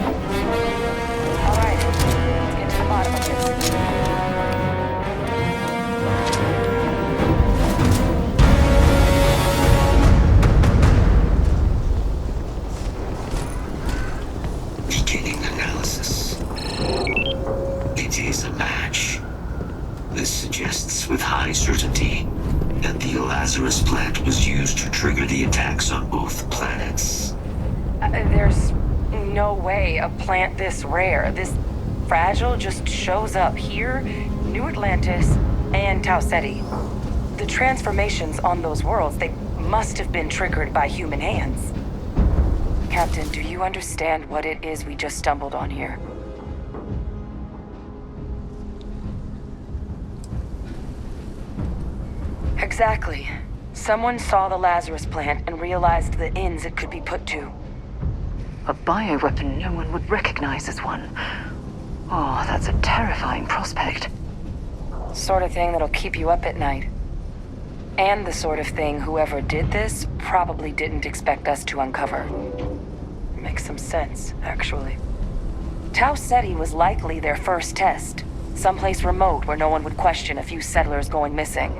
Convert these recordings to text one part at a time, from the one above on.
All right, let's get to the bottom of this. Beginning analysis. It is a match. This suggests with high certainty that the Lazarus plant was used to trigger the attacks on both planets. There's no way a plant this rare, this fragile, just shows up here, New Atlantis, and Tau Ceti. The transformations on those worlds, they must have been triggered by human hands. Captain, do you understand what it is we just stumbled on here? Exactly. Someone saw the Lazarus plant and realized the ends it could be put to. A bioweapon no one would recognize as one. Oh, that's a terrifying prospect. Sort of thing that'll keep you up at night. And the sort of thing whoever did this probably didn't expect us to uncover. Makes some sense, actually. Tau Ceti was likely their first test. Someplace remote where no one would question a few settlers going missing.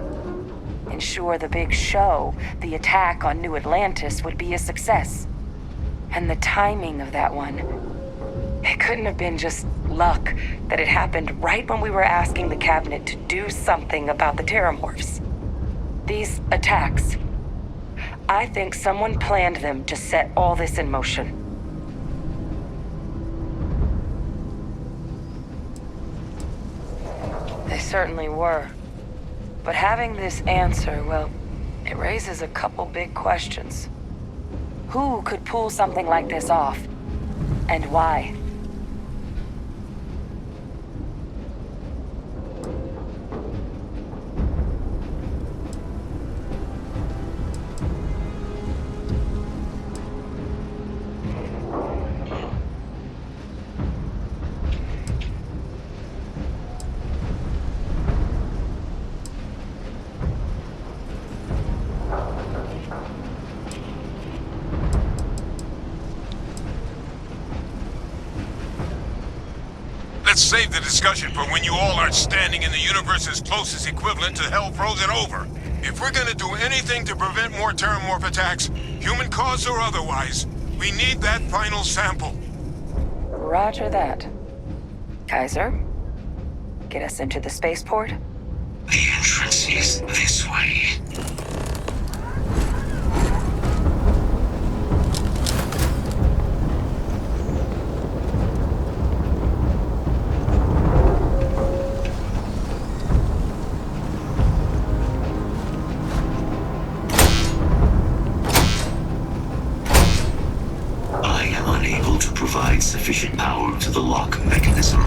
Ensure the big show, the attack on New Atlantis, would be a success. And the timing of that one... It couldn't have been just luck that it happened right when we were asking the cabinet to do something about the Terramorphs. These attacks... I think someone planned them to set all this in motion. They certainly were. But having this answer, well, it raises a couple big questions. Who could pull something like this off? And why? Let's save the discussion for when you all are standing in the universe's closest equivalent to hell frozen over. If we're gonna do anything to prevent more Terramorph attacks, human caused or otherwise, we need that final sample. Roger that. Kaiser, get us into the spaceport? The entrance is this way. Sufficient power to the lock mechanism.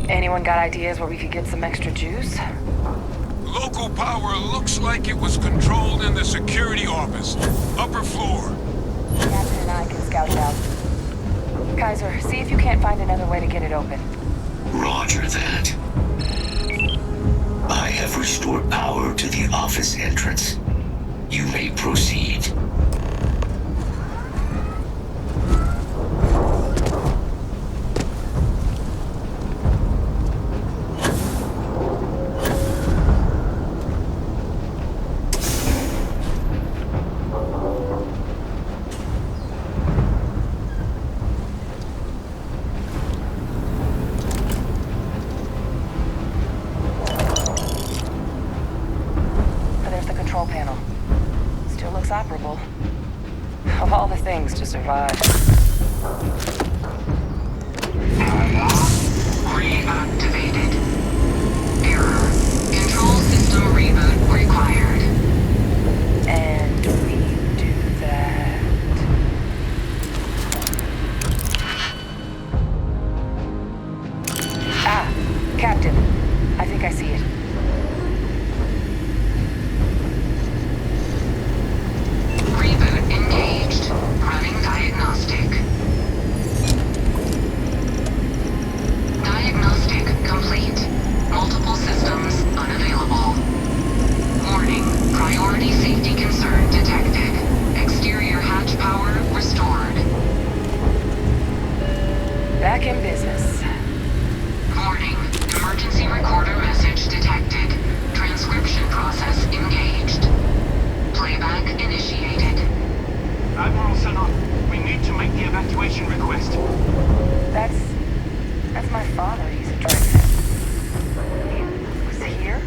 Anyone got ideas where we could get some extra juice? Local power looks like it was controlled in the security office. Upper floor. Captain and I can scout it out. Kaiser, see if you can't find another way to get it open. Roger that. I have restored power to the office entrance. You may proceed. Panel. Still looks operable. Of all the things to survive. Reactivated. Error. Control system reboot required. And we do that. Ah, Captain. I think I see it. Reboot engaged. Running diagnostics. Back in business. Warning. Emergency recorder message detected. Transcription process engaged. Playback initiated. Admiral Sanon, we need to make the evacuation request. That's my father. He's a dragon. He was here?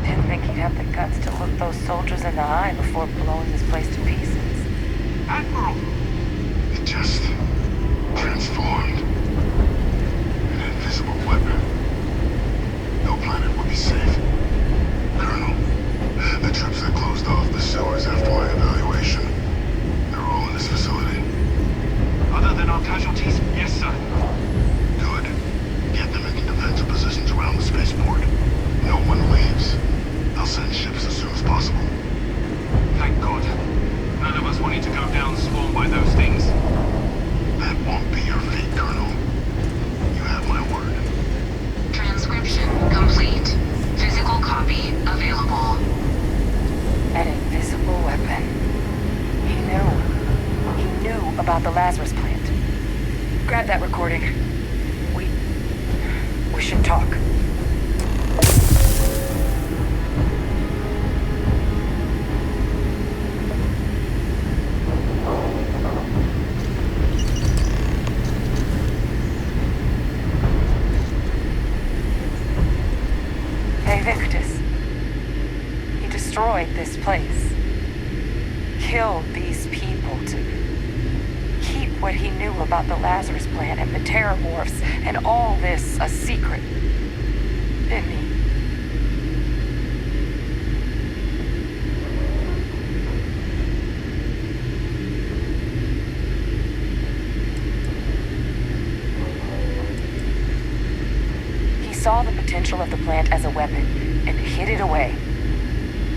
Didn't think he'd have the guts to look those soldiers in the eye before blowing this place to pieces. Admiral! It just transformed. An invisible weapon. No planet would be safe. Colonel, the troops that closed off the sewers after my evaluation, they're all in this facility. Other than our casualties? Yes, sir. Good. Get them into defensive positions around the spaceport. No one leaves. I'll send ships as soon as possible. Thank God. None of us wanted to go down swarmed by those things. That won't be your fate, Colonel. You have my word. Transcription complete. Physical copy available. An invisible weapon. He knew about the Lazarus plant. Grab that recording. We should talk. Victus. He destroyed this place. Killed these people to keep what he knew about the Lazarus plant and the Terramorphs and all this a secret. Didn't he? He saw the potential of the plant as a weapon and hid it away.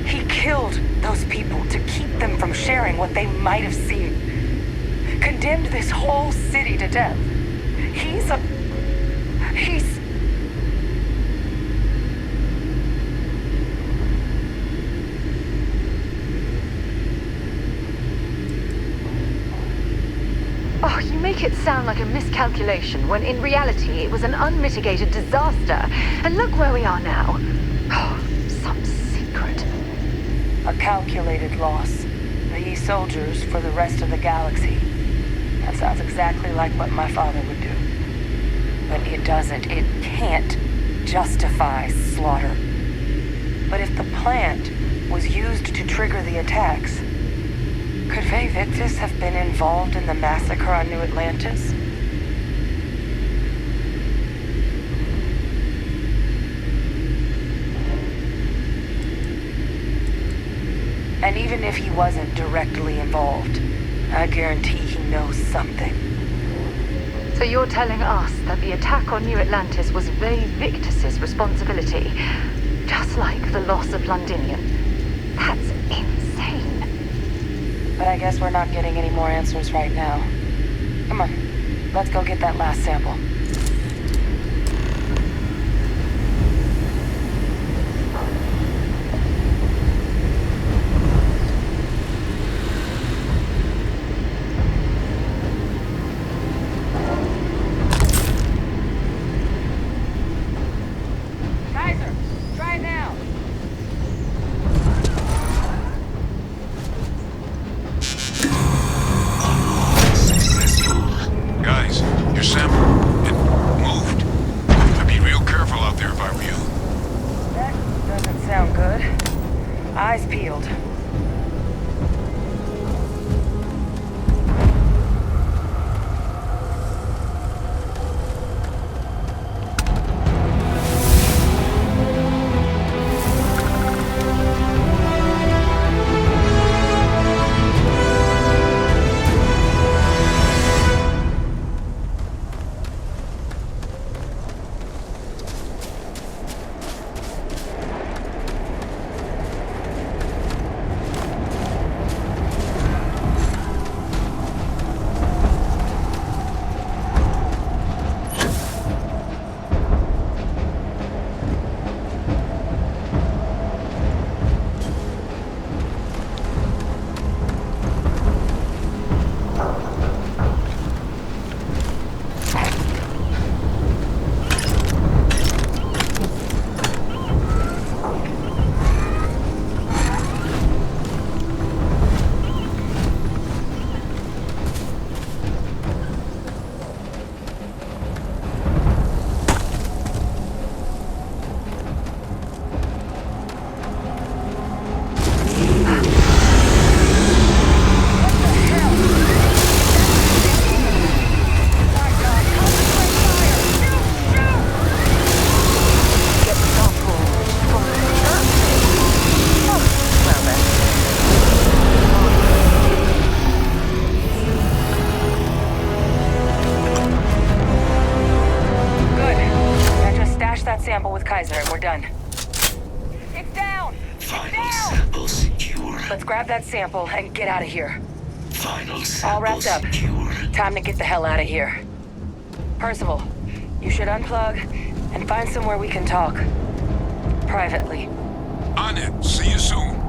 He killed those people to keep them from sharing what they might have seen. Condemned this whole city to death. He's... Oh, you make it sound like a miscalculation when in reality it was an unmitigated disaster. And look where we are now. Oh, some secret. A calculated loss. These soldiers for the rest of the galaxy. That sounds exactly like what my father would do. But it can't justify slaughter. But if the plant was used to trigger the attacks, could Vay Victus have been involved in the massacre on New Atlantis? And even if he wasn't directly involved, I guarantee he knows something. So you're telling us that the attack on New Atlantis was Vay Victus's responsibility, just like the loss of Londinium. That's insane. But I guess we're not getting any more answers right now. Come on, let's go get that last sample. Kaiser, try it now. Guys, your sample, it moved. I'd be real careful out there if I were you. That doesn't sound good. Eyes peeled. sample with Kaiser and we're done. It's down! Final sample secure. Let's grab that sample and get out of here. Final sample All wrapped up. secure. Time to get the hell out of here. Percival, you should unplug and find somewhere we can talk. Privately. On it. See you soon.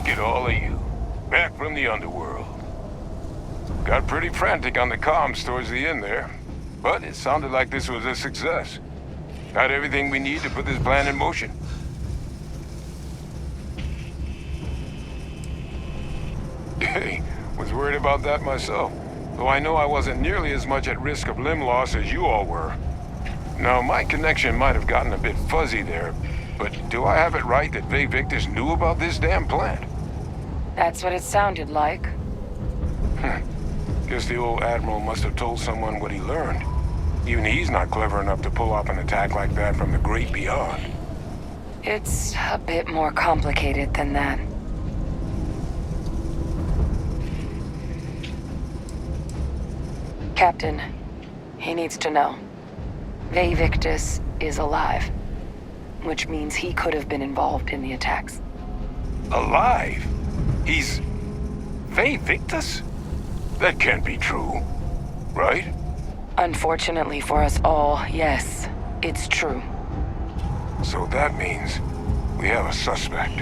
Look at all of you. Back from the underworld. Got pretty frantic on the comms towards the end there. But it sounded like this was a success. Got everything we need to put this plan in motion. Hey, was worried about that myself. Though I know I wasn't nearly as much at risk of limb loss as you all were. Now, my connection might have gotten a bit fuzzy there, but do I have it right that Vae Victus knew about this damn plant? That's what it sounded like. Guess the old Admiral must have told someone what he learned. Even he's not clever enough to pull off an attack like that from the great beyond. It's a bit more complicated than that. Captain, he needs to know. Vae Victus is alive, which means he could have been involved in the attacks. Alive? He's... Vae Victus? That can't be true, right? Unfortunately for us all, yes, it's true. So that means we have a suspect.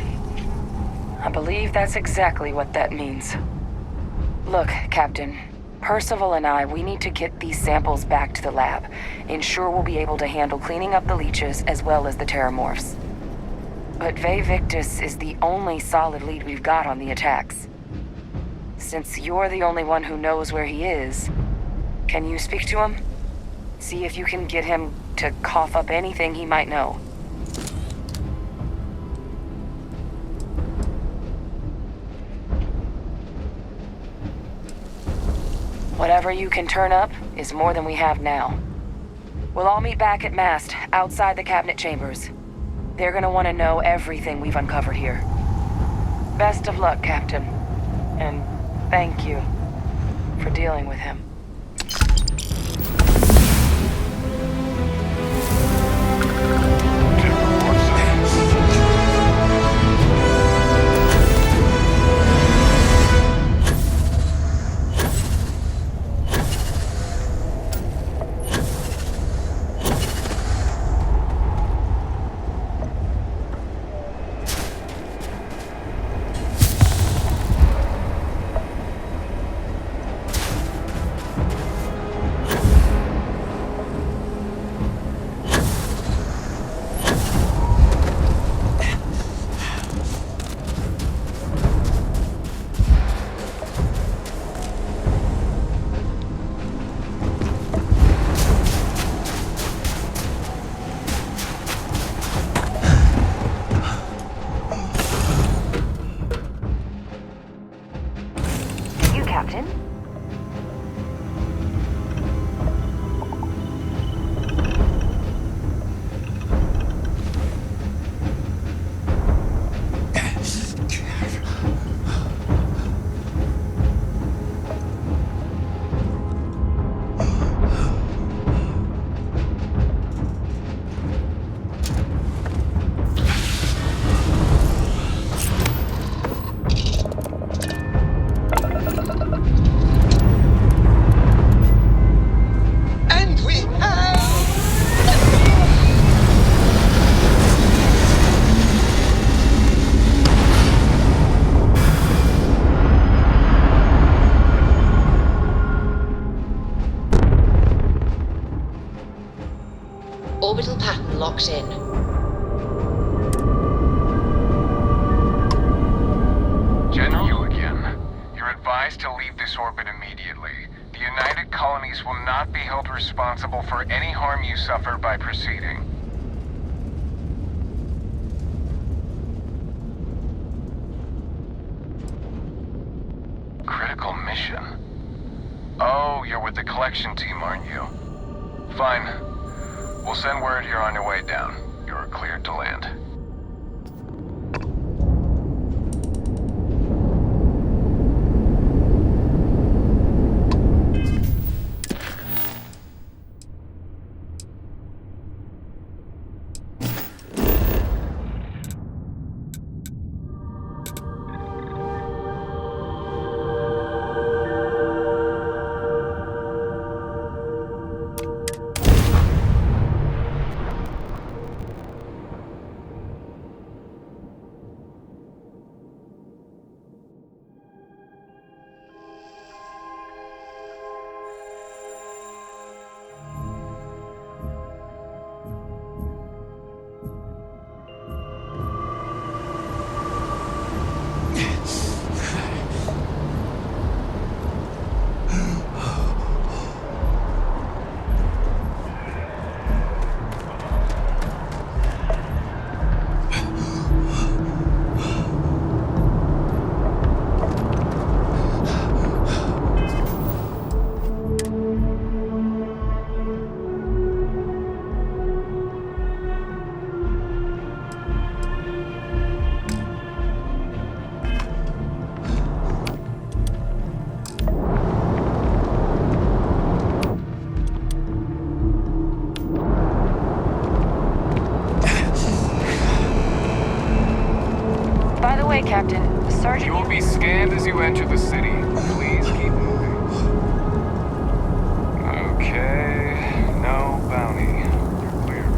I believe that's exactly what that means. Look, Captain, Percival and we need to get these samples back to the lab. Ensure we'll be able to handle cleaning up the leeches as well as the terramorphs. But Vae Victus is the only solid lead we've got on the attacks. Since you're the only one who knows where he is, can you speak to him? See if you can get him to cough up anything he might know. Whatever you can turn up is more than we have now. We'll all meet back at Mast, outside the cabinet chambers. They're gonna want to know everything we've uncovered here. Best of luck, Captain. And thank you for dealing with him. pattern locked in. General, you again. You're advised to leave this orbit immediately. The United Colonies will not be held responsible for any harm you suffer by proceeding. Critical mission? Oh, you're with the collection team, aren't you? Fine. We'll send word you're on your way down. You're cleared to land. Captain. Sergeant... You will be scanned as you enter the city. Please keep moving. Okay. No bounty. You're clear.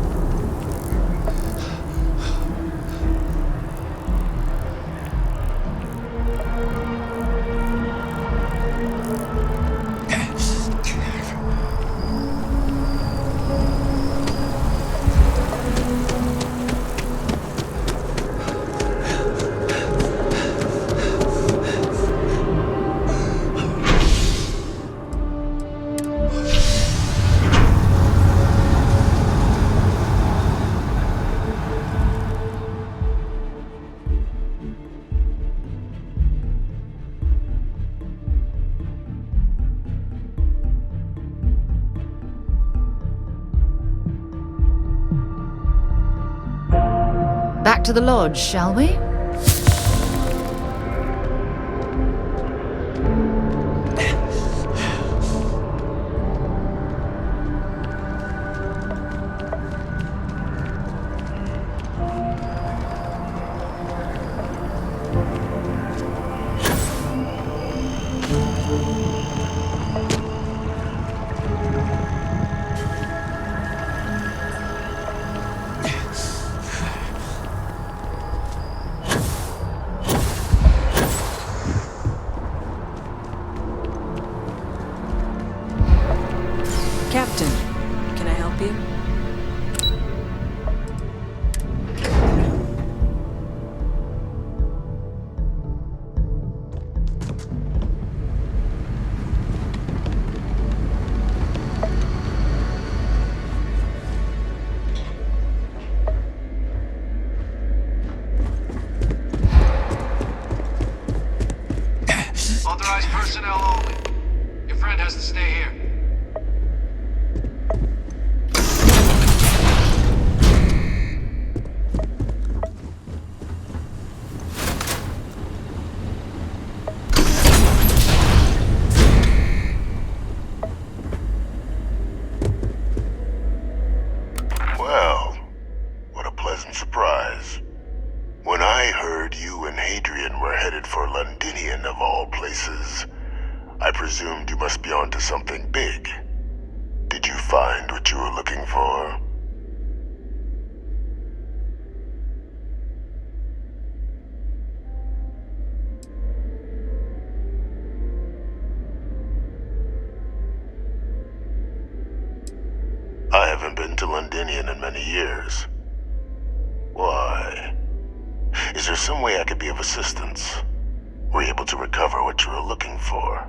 Back to the lodge, shall we? Captain, can I help you? Authorized personnel only. Your friend has to stay here. Well, what a pleasant surprise. When I heard you and Hadrian were headed for Londinian of all places, I presumed you must be onto something big. Did you find what you were looking for? I haven't been to Londinian Londinian in many years. Why? Is there some way I could be of assistance? Were you able to recover what you were looking for?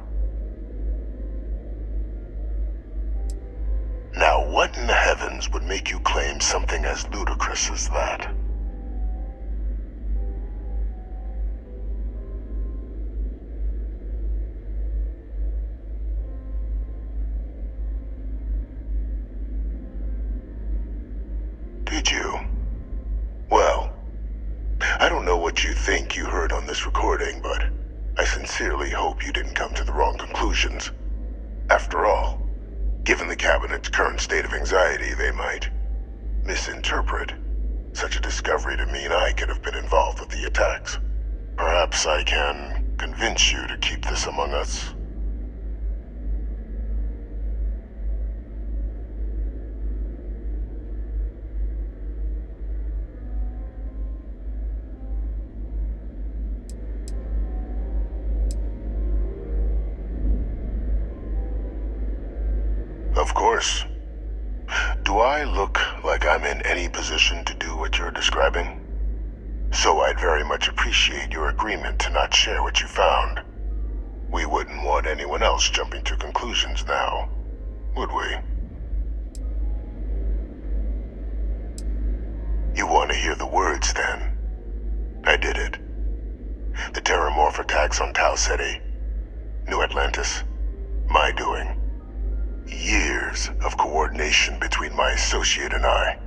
Now, what in the heavens would make you claim something as ludicrous as that? Did you? Well, I don't know what you think you heard on this recording, but I sincerely hope you didn't come to the wrong conclusions. After all, given the Cabinet's current state of anxiety, they might misinterpret such a discovery to mean I could have been involved with the attacks. Perhaps I can convince you to keep this among us. Of course. Do I look like I'm in any position to do what you're describing? So I'd very much appreciate your agreement to not share what you found. We wouldn't want anyone else jumping to conclusions now, would we? You want to hear the words, then? I did it. The Terramorph attacks on Tau Ceti, New Atlantis, my doing. Years of coordination between my associate and I,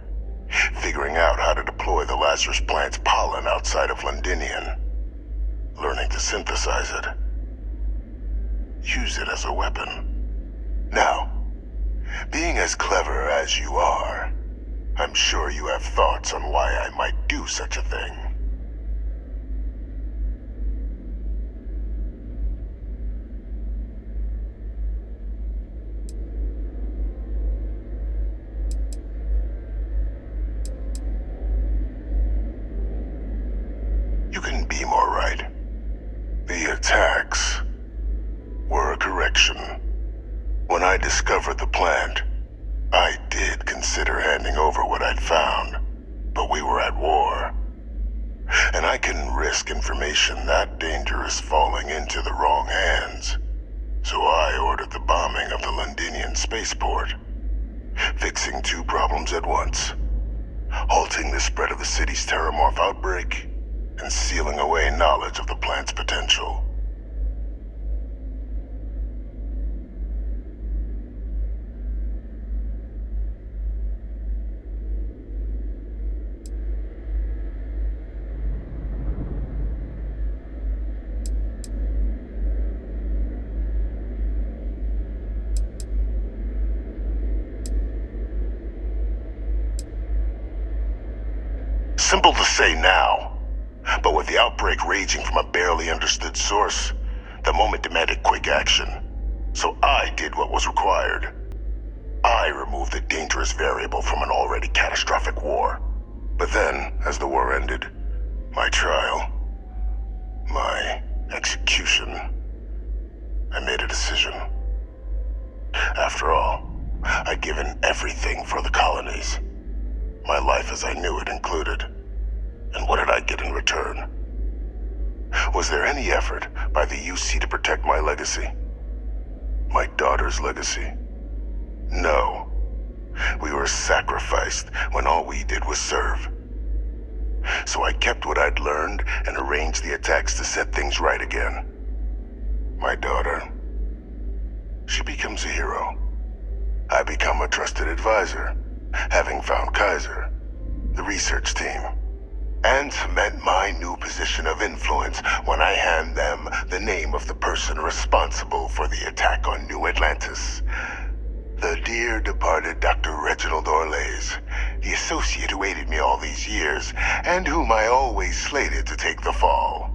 figuring out how to deploy the Lazarus plant's pollen outside of Londinian, learning to synthesize it, use it as a weapon. Now, being as clever as you are, I'm sure you have thoughts on why I might do such a thing. You couldn't be more right. The attacks were a correction. When I discovered the plant, I did consider handing over what I'd found, but we were at war. And I couldn't risk information that dangerous falling into the wrong hands. So I ordered the bombing of the Londinian spaceport, fixing two problems at once: halting the spread of the city's Terramorph outbreak, and sealing away knowledge of the plant's potential. Simple to say now, but with the outbreak raging from a barely understood source, the moment demanded quick action. So I did what was required. I removed the dangerous variable from an already catastrophic war. But then, as the war ended, my trial, my execution, I made a decision. After all, I'd given everything for the colonies. My life as I knew it included. And what did I get in return? Was there any effort by the UC to protect my legacy? My daughter's legacy? No. We were sacrificed when all we did was serve. So I kept what I'd learned and arranged the attacks to set things right again. My daughter, she becomes a hero. I become a trusted advisor, having found Kaiser, the research team, and cement my new position of influence when I hand them the name of the person responsible for the attack on New Atlantis. The dear departed Dr. Reginald Orlays, the associate who aided me all these years, and whom I always slated to take the fall.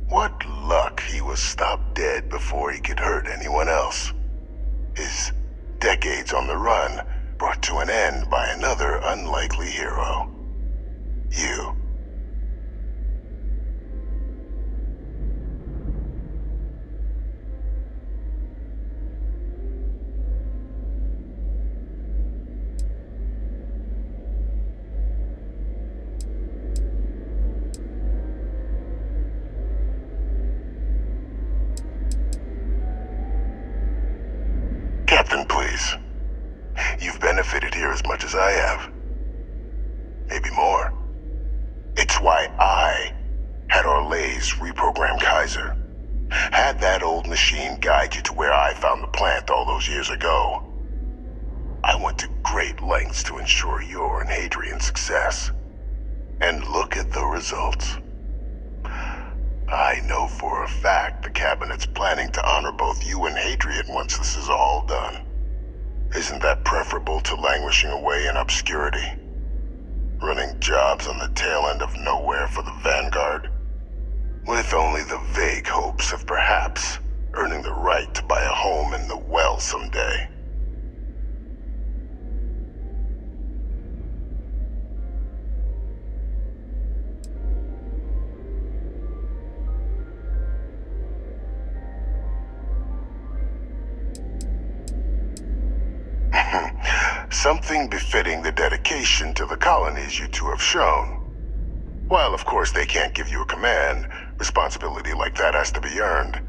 What luck he was stopped dead before he could hurt anyone else. His decades on the run brought to an end by another unlikely hero. You. benefited here as much as I have. Maybe more. It's why I had Orlays reprogram Kaiser. Had that old machine guide you to where I found the plant all those years ago. I went to great lengths to ensure your and Hadrian's success. And look at the results. I know for a fact the Cabinet's planning to honor both you and Hadrian once this is all done. Isn't that preferable to languishing away in obscurity? Running jobs on the tail end of nowhere for the Vanguard? With only the vague hopes of perhaps earning the right to buy a home in the well someday. Something befitting the dedication to the colonies you two have shown. While of course they can't give you a command, responsibility like that has to be earned.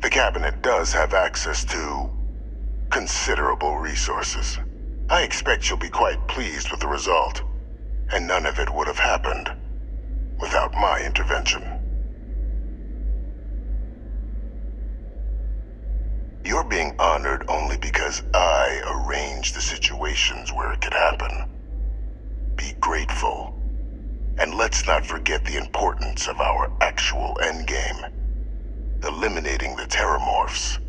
The Cabinet does have access to considerable resources. I expect you'll be quite pleased with the result. And none of it would have happened without my intervention. You're being honored only because I arranged the situations where it could happen. Be grateful. And let's not forget the importance of our actual endgame. Eliminating the Terramorphs.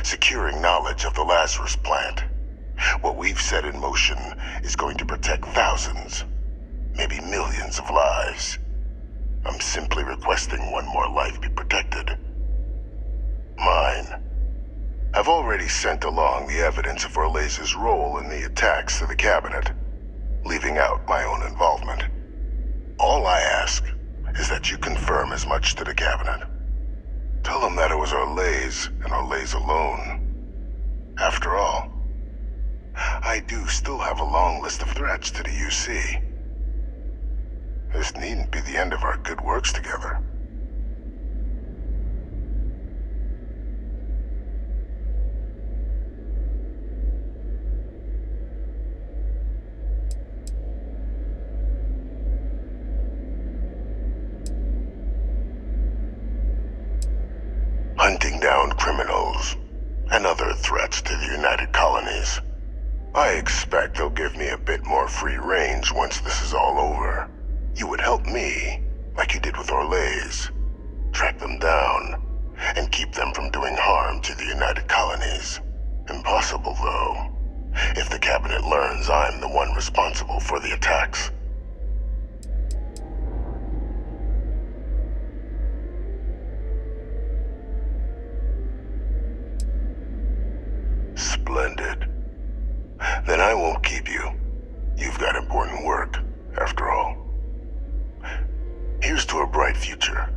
Securing knowledge of the Lazarus plant. What we've set in motion is going to protect thousands, maybe millions of lives. I'm simply requesting one more life be protected. Mine. I've already sent along the evidence of Orlays' role in the attacks to the Cabinet, leaving out my own involvement. All I ask is that you confirm as much to the Cabinet. Tell them that it was Orlays and Orlays alone. After all, I do still have a long list of threats to the UC. This needn't be the end of our good works together. Hunting down criminals and other threats to the United Colonies. I expect they'll give me a bit more free range once this is all over. You would help me, like you did with Orlays. Track them down and keep them from doing harm to the United Colonies. Impossible, though, if the Cabinet learns I'm the one responsible for the attacks. Splendid. Then I won't keep you. You've got important work, after all. Here's to a bright future.